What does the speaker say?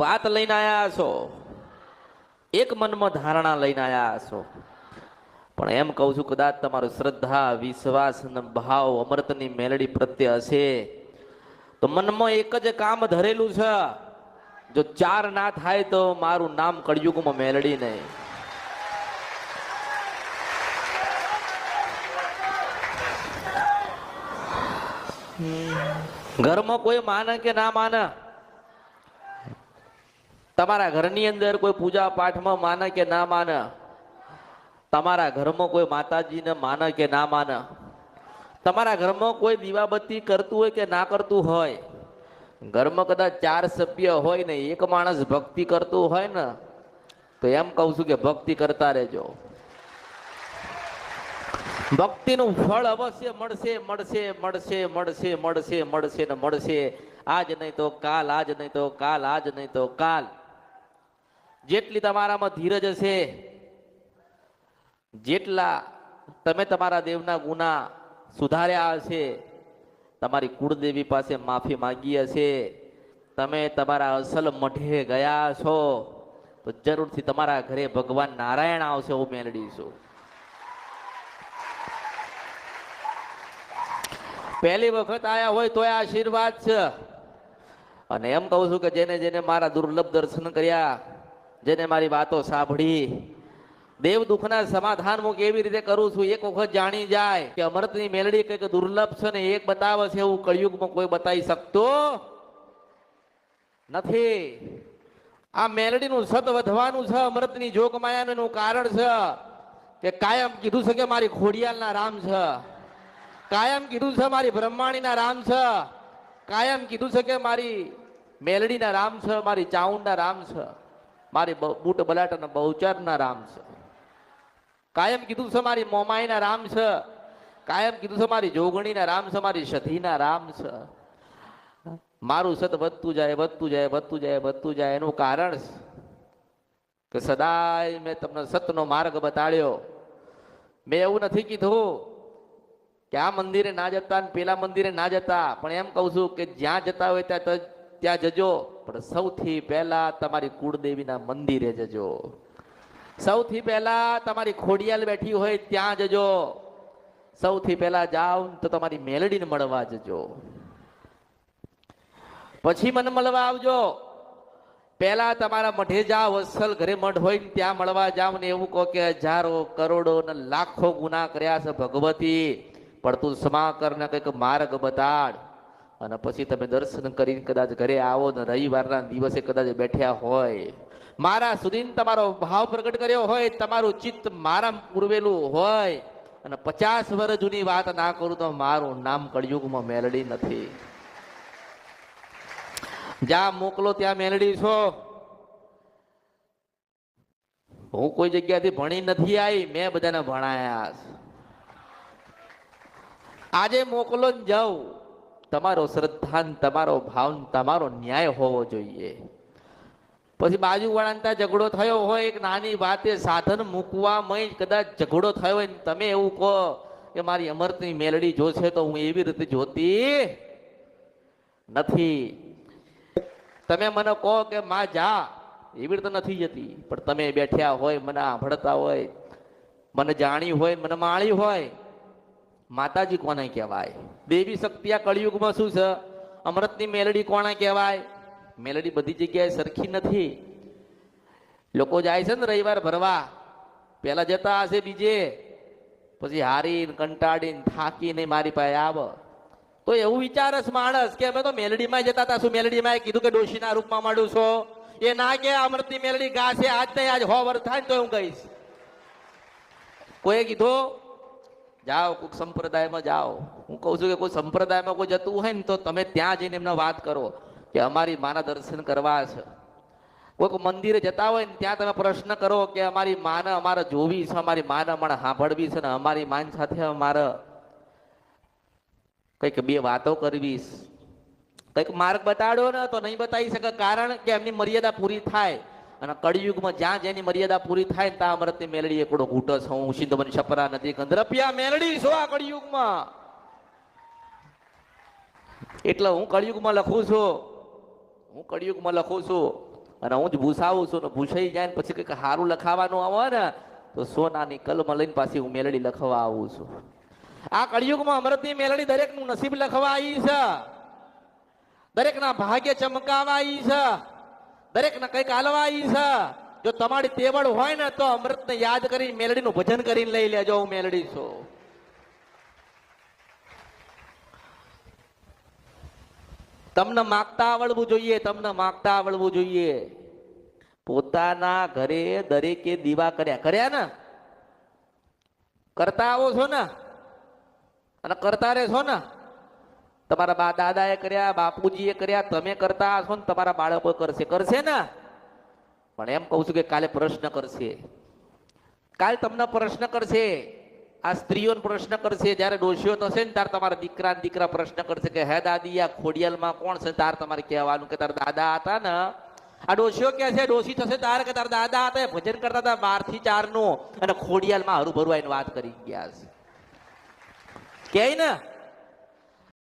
વાત લઈને આયા છો, એક મનમાં ધારણા લઈને આયા છો, પણ એમ કહું છું કદાચ તમારો શ્રદ્ધા વિશ્વાસ અને ભાવ અમૃતની મેલડી પ્રત્યે હશે તો મનમાં એક જ કામ ધરેલું છે, જો ચાર ના થાય તો મારું નામ કળિયુગમાં મેલડી નહીં. ઘરમાં કોઈ માને કે ના માને, તમારા ઘરની અંદર કોઈ પૂજા પાઠમાં માને કે ના માને, તમારા ઘરમાં કોઈ માતાજીને માને કે ના માને, તમારા ઘરમાં કોઈ દીવાબત્તી કરતું હોય કે ના કરતું હોય, ઘરમાં કદાચ 4 સભ્ય હોય ને એક માણસ ભક્તિ કરતું હોય ને તો એમ કહું છું કે ભક્તિ કરતા રહેજો. ભક્તિનું ફળ અવશ્ય મળશે મળશે મળશે મળશે મળશે મળશે ને મળશે. આજ નહીં તો કાલ, આજ નહીં તો કાલ, આજ નહીં તો કાલ. જેટલી તમારામાં ધીરજ હશે, જેટલા તમે તમારા દેવના ગુના સુધાર્યા હશે, તમારી કુળદેવી પાસે માફી માંગી હશે, તમે તમારા અસલ મઢે ગયા છો તો જરૂરથી તમારા ઘરે ભગવાન નારાયણ આવશે. હું મેલડી છું. પહેલી વખત આયા હોય તો આશીર્વાદ છે. અને એમ કહું છું કે જેને જેને મારા દુર્લભ દર્શન કર્યા, જેને મારી વાતો સાંભળી, દેવ દુઃખના સમાધાન હું કેવી રીતે કરું છું એક વખત જાણી જાય કે અમૃતની મેલડી કંઈક દુર્લભ છે ને એક બતાવે છે એવું કળિયુગમાં કોઈ બતાવી શકતો નથી. આ મેલડીનું સત વધવાનું છે, અમૃતની જોગ માયાનું કારણ છે કે કાયમ કીધું છે કે મારી ખોડિયાલના રામ છે, કાયમ કીધું છે મારી બ્રહ્માણીના રામ છે, કાયમ કીધું છે કે મારી મેલડીના રામ છે, મારી ચાઉંડના રામ છે, મારી બૂટ બલાટના બહુચરના રામ છે, કાયમ કીધું છે મારી મોમાઈના રામ છે, કાયમ કીધું છે મારી જોગણીના રામ છે, મારી સતીના રામ છે. મારું સત વધતું જાય વધતું જાય વધતું જાય વધતું જાય. એનું કારણ કે સદાય મેં તમને સતનો માર્ગ બતાડ્યો. મેં એવું નથી કીધું કે આ મંદિરે ના જતા ને પેલા મંદિરે ના જતા, પણ એમ કહું છું કે જ્યાં જતા હોય ત્યાં જજો, પણ સૌથી પહેલા તમારી કુળદેવીના મંદિરે જજો, સૌથી પહેલા તમારી ખોડિયાલ બેઠી હોય ત્યાં જજો, સૌથી પહેલા જાઓ તો તમારી મેલડીને મળવા જજો, પછી મને મળવા આવજો. પહેલા તમારા મઢે જાઓ, અસલ ઘરે મઢ હોય ને ત્યાં મળવા જાવ ને એવું કહો કે હજારો કરોડો ને લાખો ગુના કર્યા છે ભગવતી, પણ તું ક્ષમા કર ને કંઈક માર્ગ બતાડ. અને પછી તમે દર્શન કરીને કદાચ ઘરે આવો ને રવિવારના દિવસે કદાચ બેઠ્યા હોય, મારા સુધી તમારો ભાવ પ્રગટ કર્યો હોય, તમારું ચિત્ત મારા પૂરવેલું હોય અને 50 વર્ષ જૂની વાત ના કરું તો મારું નામ કળિયુગમાં મેલડી નથી. જ્યાં મોકલો ત્યાં મેલડી છો. હું કોઈ જગ્યાથી ભણી નથી આવી, મેં બધાને ભણાયા છે. આજે મોકલો જ જાઉં, તમારો શ્રદ્ધા, તમારો ભાવ, તમારો ન્યાય હોવો જોઈએ. પછી બાજુવાળાને ત્યાં ઝઘડો થયો હોય, એક નાની વાતે સાધન મૂકવામાં કદાચ ઝઘડો થયો હોય, તમે એવું કહો કે મારી અમૃતની મેલડી જોશે, તો હું એવી રીતે જોતી નથી. તમે મને કહો કે માં જા, એવી રીતે નથી જતી, પણ તમે બેઠ્યા હોય, મને સાંભળતા હોય, મને જાણી હોય, મને માળી હોય. માતાજી કોને કહેવાય? દેવી શક્તિ આ કળિયુગમાં શું છે? અમૃતની મેલડી કોને કહેવાય? મેલડી બધી જગ્યાએ સરખી નથી. લોકો જાય છે ને રવિવાર ભરવા, પેલા જતા હશે બીજે, પછી હારીને કંટાળીને થાકીને મારી પાસે આવે તો એવું વિચારે છે માણસ કે અમે તો મેલડીમાં જતા હતા. શું મેલડીમાં કીધું કે ડોશીના રૂપમાં માંડું છો? એ ના કે અમૃતની મેલડી ગાશે આજ નહીં, આજ 100 વર્ષ થાય ને તો હું કહીશ. કોઈ કીધું જાઓ કોઈક સંપ્રદાયમાં જાઓ. હું કહું છું કે કોઈ સંપ્રદાયમાં કોઈ જતું હોય ને તો તમે ત્યાં જઈને એમને વાત કરો કે અમારી માના દર્શન કરવા છે. કોઈક મંદિરે જતા હોય ને ત્યાં તમે પ્રશ્ન કરો કે અમારી માને અમારે જોવી છે, અમારી માને અમારે સાંભળવી છે ને અમારી માન સાથે અમારે કંઈક 2 વાતો કરવી, કંઈક માર્ગ બતાડો ને તો નહીં બતાવી શકે. કારણ કે એમની મર્યાદા પૂરી થાય. અને કળિયુગમાં જ્યાં જેની મર્યાદા પૂરી થાય ને ત્યાં અમૃતની મેલડી એકડો ઘૂંટો છે. હું સિંધવન છપરા નદી ગંધરપિયા મેલડી છો આ કળિયુગમાં. એટલે હું કળિયુગમાં લખું છું, હું કળિયુગમાં લખું છું. અને હું જ ભૂસાવું છું ને ભૂસાઈ જાય ને પછી કંઈક સારું લખાવાનું આવે ને તો સોનાની કલમ લઈને પાછી હું મેલડી લખવા આવું છું. આ કળિયુગમાં અમૃતની મેલડી દરેકનું નસીબ લખવા આવી છે, દરેકના ભાગ્ય ચમકાવા આવી છે, દરેકને કંઈક હાલવા આવી છે. જો તમારી તેવડ હોય ને તો અમૃતને યાદ કરી મેલડીનું ભજન કરીને લઈ લેજો. હું મેલડી છું. તમને માગતા આવડવું જોઈએ, તમને માગતા આવડવું જોઈએ. પોતાના ઘરે દરેકે દીવા કર્યા ને, કરતા આવો છો ને અને કરતા રહેશો ને. તમારા બા દાદાએ કર્યા, બાપુજીએ કર્યા, તમે કરતા હશો ને તમારા બાળકો કરશે ને. પણ એમ કહું છું કે કાલે પ્રશ્ન કરશે, કાલે તમને પ્રશ્ન કરશે. આ સ્ત્રીઓને પ્રશ્ન કરશે. જયારે ડોશીઓ થશે ને ત્યારે તમારા દીકરા પ્રશ્ન કરશે કે હે દાદી આ ખોડિયાલમાં કોણ છે? તાર તમારે કહેવાનું કે તારા દાદા હતા ને. આ ડોશીઓ કે છે, ડોશી થશે તારે કે તારા દાદા હતા ભજન કરતા હતા 12 થી 4 નું અને ખોડિયાલમાં હરુભરું આવીને વાત કરી ગયા છે કે ને.